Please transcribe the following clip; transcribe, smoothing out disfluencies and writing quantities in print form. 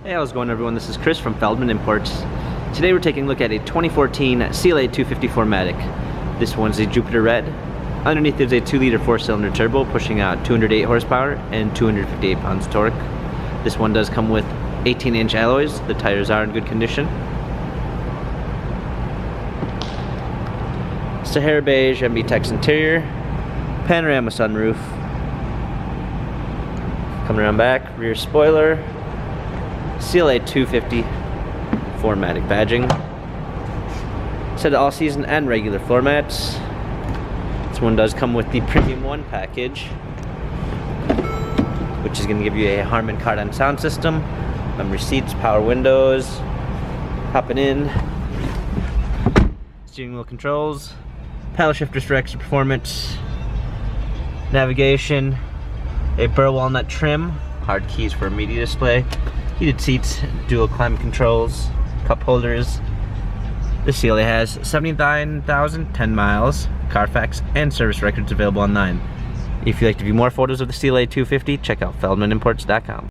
Hey, how's it going, everyone? This is Chris from Feldmann Imports. Today we're taking a look at a 2014 CLA 250 4MATIC. This one's a Jupiter Red. Underneath there's a 2-liter 4-cylinder turbo pushing out 208 horsepower and 258 pounds torque. This one does come with 18-inch alloys. The tires are in good condition. Sahara beige MB-Tex interior, panorama sunroof. Coming around back, rear spoiler, CLA 250 4MATIC badging. Set of all-season and regular floor mats. This one does come with the Premium 1 package, which is going to give you a Harman Kardon sound system, memory seats, power windows, hopping in, steering wheel controls, paddle shifters for extra performance, navigation, a burr walnut trim, hard keys for a media display, heated seats, dual climate controls, cup holders. This CLA has 79,010 miles, Carfax and service records available online. If you'd like to view more photos of the CLA 250, check out feldmannimports.com.